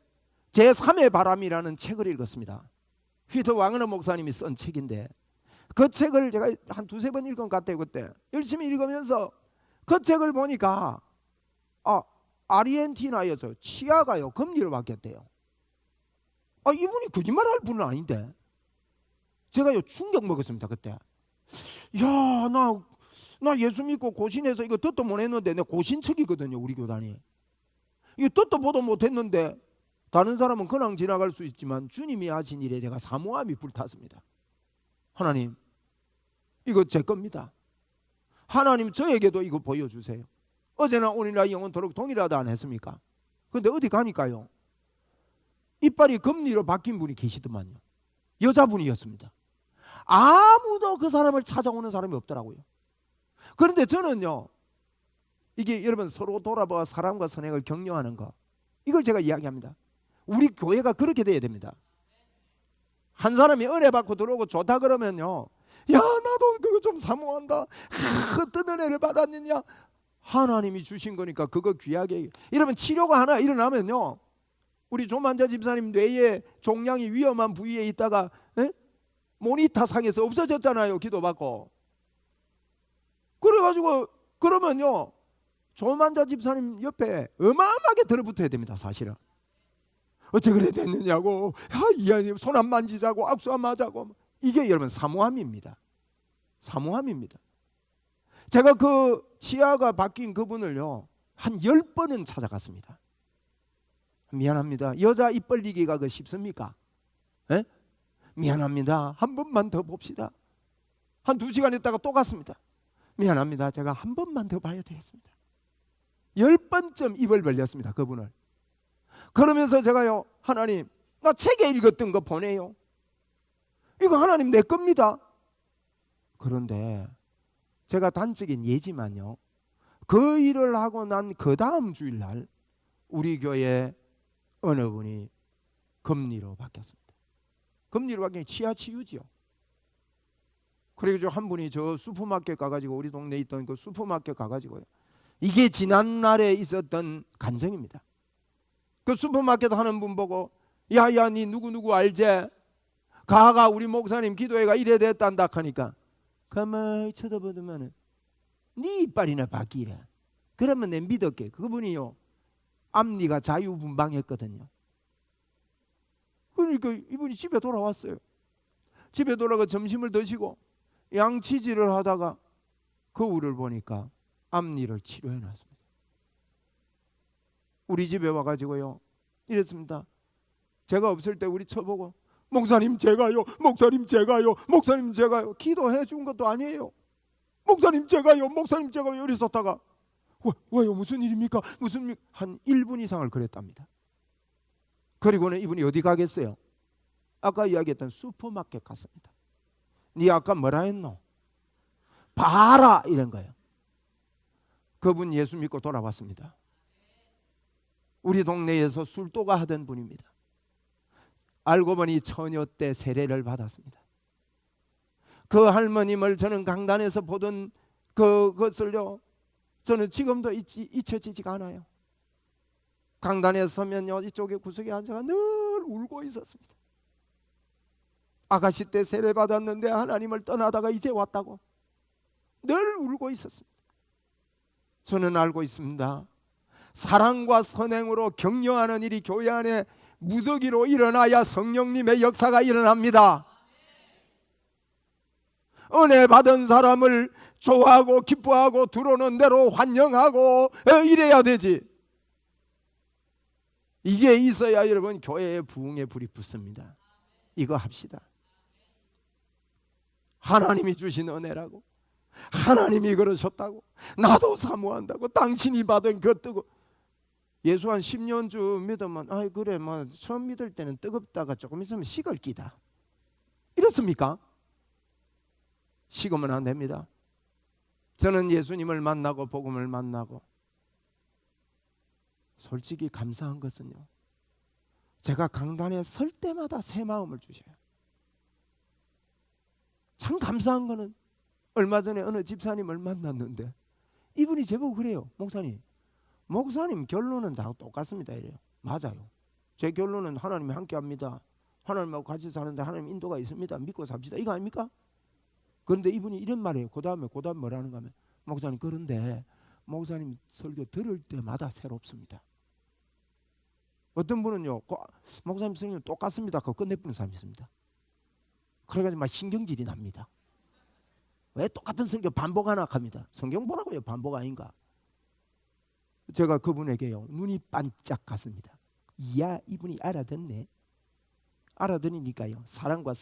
제3의 바람이라는 책을 읽었습니다. 휘트 왕은호 목사님이 쓴 책인데 그 책을 제가 한 2-3번 읽은 것 같아요. 그때 열심히 읽으면서 그 책을 보니까 아르헨티나에서 치아가요 금리로 바뀌었대요. 이분이 거짓말할 분은 아닌데 제가요 충격 먹었습니다. 그때 야 나 예수 믿고 고신해서 이거 뜻도 못 했는데 내 고신척이거든요. 우리 교단이 이거 뜻도 보도 못했는데 다른 사람은 그냥 지나갈 수 있지만 주님이 하신 일에 제가 사모함이 불탔습니다. 하나님 이거 제 겁니다. 하나님 저에게도 이거 보여주세요. 어제나 오늘이나 영원토록 동일하다 안 했습니까? 그런데 어디 가니까요 이빨이 금리로 바뀐 분이 계시더만요. 여자분이었습니다. 아무도 그 사람을 찾아오는 사람이 없더라고요. 그런데 저는요 이게 여러분 서로 돌아봐 사랑과 선행을 격려하는 거 이걸 제가 이야기합니다. 우리 교회가 그렇게 돼야 됩니다. 한 사람이 은혜 받고 들어오고 좋다 그러면요 야 나도 그거 좀 사모한다. 어떤 은혜를 받았느냐. 하나님이 주신 거니까 그거 귀하게. 여러분 치료가 하나 일어나면요 우리 조만자 집사님 뇌에 종양이 위험한 부위에 있다가 모니터 상에서 없어졌잖아요. 기도받고. 그래가지고 그러면요 조만자 집사님 옆에 어마어마하게 들어붙어야 됩니다. 사실은 어째 그래 됐느냐고, 손 안 만지자고, 악수 안 맞자고. 이게 여러분 사모함입니다. 사모함입니다. 제가 그 치아가 바뀐 그분을요 한 10번은 찾아갔습니다. 미안합니다. 여자 입 벌리기가 그 쉽습니까? 미안합니다. 한 번만 더 봅시다. 한 2시간 있다가 또 갔습니다. 미안합니다. 제가 한 번만 더 봐야 되겠습니다. 10번쯤 입을 벌렸습니다. 그분을. 그러면서 제가요, 하나님, 나 책에 읽었던 거 보내요. 이거 하나님 내 겁니다. 그런데 제가 단적인 예지만요, 그 일을 하고 난 그 다음 주일날 우리 교회 어느 분이 금리로 바뀌었습니다. 금리로 바뀌면 치아 치유지요. 그래가지고 한 분이 저 슈퍼마켓 가가지고, 우리 동네에 있던 그 슈퍼마켓 가가지고요, 이게 지난날에 있었던 간증입니다. 그 슈퍼마켓 하는 분 보고, 야야 니 누구누구 알지? 가가 우리 목사님 기도회가 이래 됐단다 하니까 가만히 쳐다보더만은 네 이빨이나 바뀌래. 그러면 내 믿었게. 그분이요 앞니가 자유분방했거든요. 그러니까 이분이 집에 돌아왔어요. 집에 돌아가 점심을 드시고 양치질을 하다가 거울을 보니까 앞니를 치료해 놨습니다. 우리 집에 와가지고요 이랬습니다. 제가 없을 때 우리 쳐보고, 목사님 제가요, 목사님 제가요, 목사님 제가요. 기도해 준 것도 아니에요. 목사님 제가요, 목사님 제가요 이랬었다가 왜요? 무슨 일입니까? 무슨 일? 한 1분 이상을 그랬답니다. 그리고는 이분이 어디 가겠어요? 아까 이야기했던 슈퍼마켓 갔습니다. 네 아까 뭐라 했노? 봐라 이런 거예요. 그분 예수 믿고 돌아왔습니다. 우리 동네에서 술도가 하던 분입니다. 알고 보니 처녀 때 세례를 받았습니다. 그 할머님을 저는 강단에서 보던 그것을요 저는 지금도 잊혀지지가 않아요. 강단에 서면요 이쪽에 구석에 앉아가 늘 울고 있었습니다. 아가씨 때 세례 받았는데 하나님을 떠나다가 이제 왔다고 늘 울고 있었습니다. 저는 알고 있습니다. 사랑과 선행으로 격려하는 일이 교회 안에 무더기로 일어나야 성령님의 역사가 일어납니다. 은혜 받은 사람을 좋아하고 기뻐하고 들어오는 대로 환영하고 이래야 되지. 이게 있어야 여러분 교회의 부흥의 불이 붙습니다. 이거 합시다. 하나님이 주신 은혜라고, 하나님이 그러셨다고, 나도 사모한다고, 당신이 받은 그 뜨거. 예수 한 10년 쯤 믿으면 아이 그래 뭐 처음 믿을 때는 뜨겁다가 조금 있으면 식을 끼다 이렇습니까? 식으면 안 됩니다. 저는 예수님을 만나고 복음을 만나고 솔직히 감사한 것은요, 제가 강단에 설 때마다 새 마음을 주셔요. 참 감사한 거는 얼마 전에 어느 집사님을 만났는데 이분이 제보고 그래요. 목사님 결론은 다 똑같습니다. 이래요. 맞아요. 제 결론은 하나님이 함께합니다. 하나님하고 같이 사는데 하나님 인도가 있습니다. 믿고 삽시다. 이거 아닙니까? 그런데 이분이 이런 말이에요. 그 다음에 뭐라는 가 하면, 목사님 그런데 목사님 설교 들을 때마다 새롭습니다. 어떤 분은요 목사님 설교는 똑같습니다 하고 끝내버리는 사람이 있습니다. 그래가지고 막 신경질이 납니다. 왜 똑같은 설교 반복 하나 합니다. 성경 보라고요. 반복 아닌가. 제가 그분에게요 눈이 반짝 갔습니다. 이야 이분이 알아듣네. 알아들으니까요 사랑과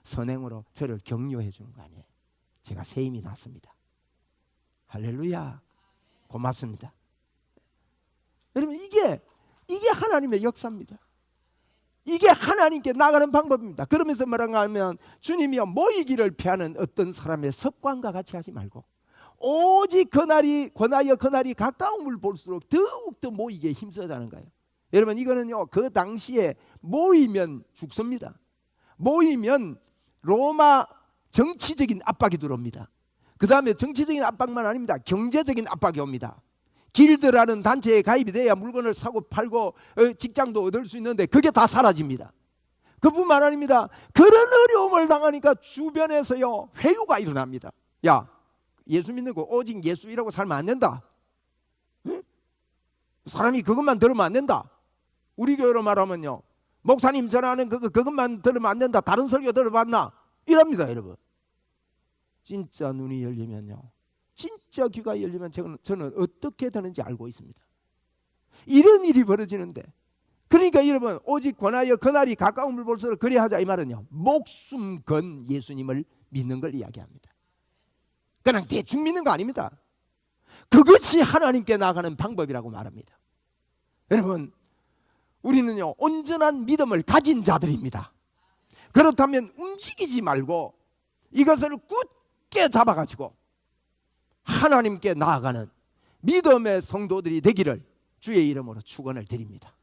선행으로 저를 격려해 주는 거 아니에요. 제가 새 힘이 났습니다. 할렐루야. 고맙습니다. 여러분 이게 하나님의 역사입니다. 이게 하나님께 나가는 방법입니다. 그러면서 뭐라고 하면 주님이요 모이기를 피하는 어떤 사람의 습관과 같이 하지 말고 오직 그날이 가까움을 볼수록 더욱더 모이기에 힘써자는 거예요. 여러분 이거는요 그 당시에 모이면 죽습니다. 모이면 로마 정치적인 압박이 들어옵니다. 그 다음에 정치적인 압박만 아닙니다. 경제적인 압박이 옵니다. 길드라는 단체에 가입이 돼야 물건을 사고 팔고 직장도 얻을 수 있는데 그게 다 사라집니다. 그뿐만 아닙니다. 그런 어려움을 당하니까 주변에서요 회유가 일어납니다. 야, 예수 믿는 거 오직 예수이라고 살면 안 된다. 응? 사람이 그것만 들으면 안 된다. 우리 교회로 말하면요, 목사님 전하는 그것만 들으면 안 된다. 다른 설교 들어봤나? 이럽니다, 여러분. 진짜 눈이 열리면요, 진짜 귀가 열리면 저는 어떻게 되는지 알고 있습니다. 이런 일이 벌어지는데, 그러니까 여러분, 오직 권하여 그날이 가까움을 볼수록 그리하자 이 말은요, 목숨 건 예수님을 믿는 걸 이야기합니다. 그냥 대충 믿는 거 아닙니다. 그것이 하나님께 나아가는 방법이라고 말합니다. 여러분, 우리는요 온전한 믿음을 가진 자들입니다. 그렇다면 움직이지 말고 이것을 굳게 잡아가지고 하나님께 나아가는 믿음의 성도들이 되기를 주의 이름으로 축원을 드립니다.